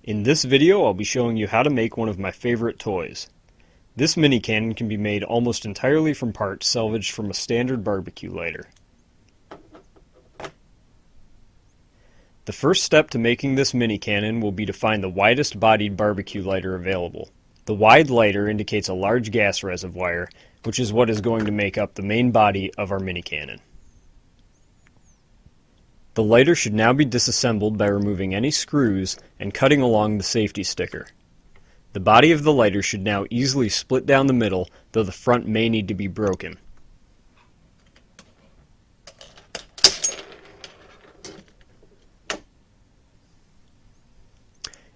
In this video, I'll be showing you how to make one of my favorite toys. This mini cannon can be made almost entirely from parts salvaged from a standard barbecue lighter. The first step to making this mini cannon will be to find the widest bodied barbecue lighter available. The wide lighter indicates a large gas reservoir, which is what is going to make up the main body of our mini cannon. The lighter should now be disassembled by removing any screws and cutting along the safety sticker. The body of the lighter should now easily split down the middle, though the front may need to be broken.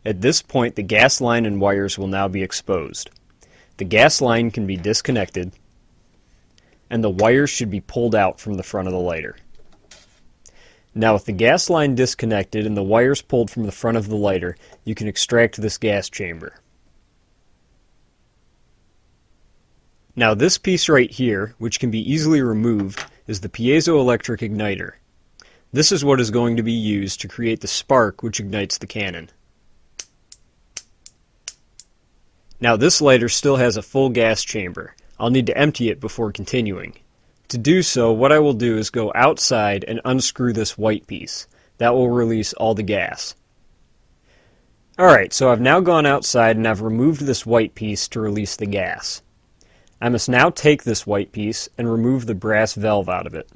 At this point, the gas line and wires will now be exposed. The gas line can be disconnected, and the wires should be pulled out from the front of the lighter. Now with the gas line disconnected and the wires pulled from the front of the lighter, you can extract this gas chamber. Now this piece right here, which can be easily removed, is the piezoelectric igniter. This is what is going to be used to create the spark which ignites the cannon. Now this lighter still has a full gas chamber. I'll need to empty it before continuing. To do so, what I will do is go outside and unscrew this white piece. That will release all the gas. Alright, so I've now gone outside and I've removed this white piece to release the gas. I must now take this white piece and remove the brass valve out of it.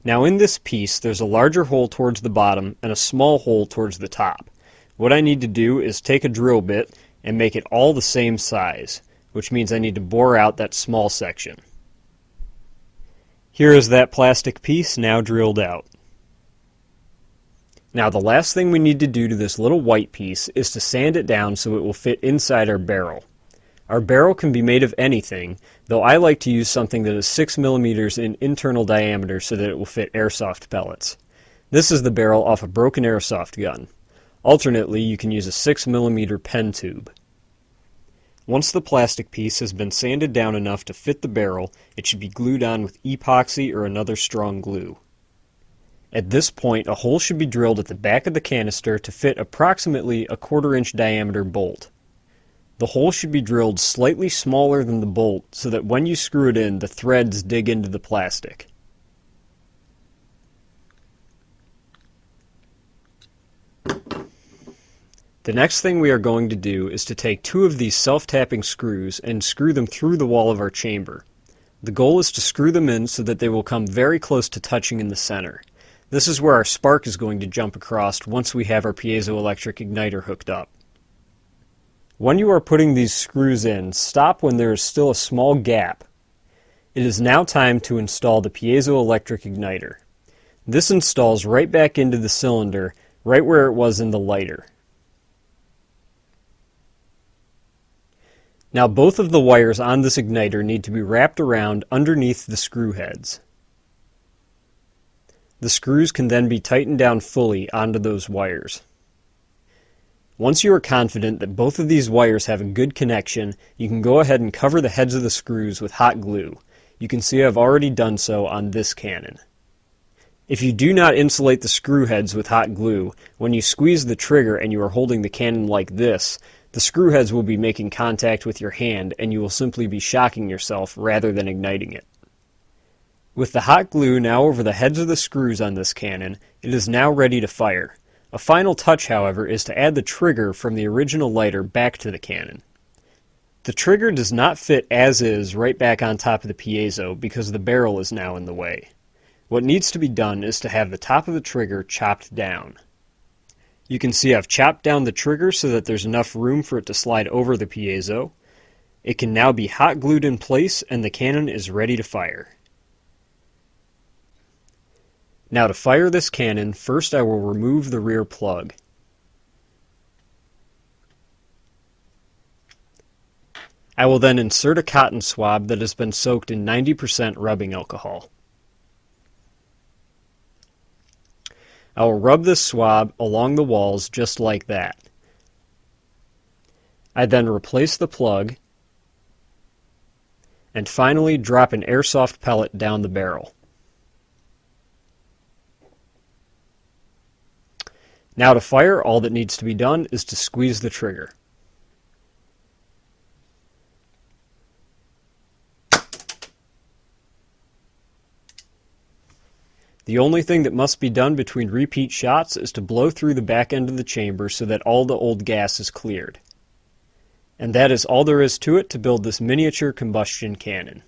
Now in this piece, there's a larger hole towards the bottom and a small hole towards the top. What I need to do is take a drill bit and make it all the same size, which means I need to bore out that small section. Here is that plastic piece now drilled out. Now the last thing we need to do to this little white piece is to sand it down so it will fit inside our barrel. Our barrel can be made of anything, though I like to use something that is 6 millimeters in internal diameter so that it will fit airsoft pellets. This is the barrel off a broken airsoft gun. Alternately, you can use a 6 millimeter pen tube. Once the plastic piece has been sanded down enough to fit the barrel, it should be glued on with epoxy or another strong glue. At this point, a hole should be drilled at the back of the canister to fit approximately a 1/4 inch diameter bolt. The hole should be drilled slightly smaller than the bolt so that when you screw it in, the threads dig into the plastic. The next thing we are going to do is to take 2 of these self-tapping screws and screw them through the wall of our chamber. The goal is to screw them in so that they will come very close to touching in the center. This is where our spark is going to jump across once we have our piezoelectric igniter hooked up. When you are putting these screws in, stop when there is still a small gap. It is now time to install the piezoelectric igniter. This installs right back into the cylinder, right where it was in the lighter. Now both of the wires on this igniter need to be wrapped around underneath the screw heads. The screws can then be tightened down fully onto those wires. Once you are confident that both of these wires have a good connection, you can go ahead and cover the heads of the screws with hot glue. You can see I've already done so on this cannon. If you do not insulate the screw heads with hot glue, when you squeeze the trigger and you are holding the cannon like this, the screw heads will be making contact with your hand and you will simply be shocking yourself rather than igniting it. With the hot glue now over the heads of the screws on this cannon, it is now ready to fire. A final touch, however, is to add the trigger from the original lighter back to the cannon. The trigger does not fit as is right back on top of the piezo because the barrel is now in the way. What needs to be done is to have the top of the trigger chopped down. You can see I've chopped down the trigger so that there's enough room for it to slide over the piezo. It can now be hot glued in place and the cannon is ready to fire. Now to fire this cannon, first I will remove the rear plug. I will then insert a cotton swab that has been soaked in 90% rubbing alcohol. I will rub this swab along the walls just like that. I then replace the plug and finally drop an airsoft pellet down the barrel. Now to fire, all that needs to be done is to squeeze the trigger. The only thing that must be done between repeat shots is to blow through the back end of the chamber so that all the old gas is cleared. And that is all there is to it to build this miniature combustion cannon.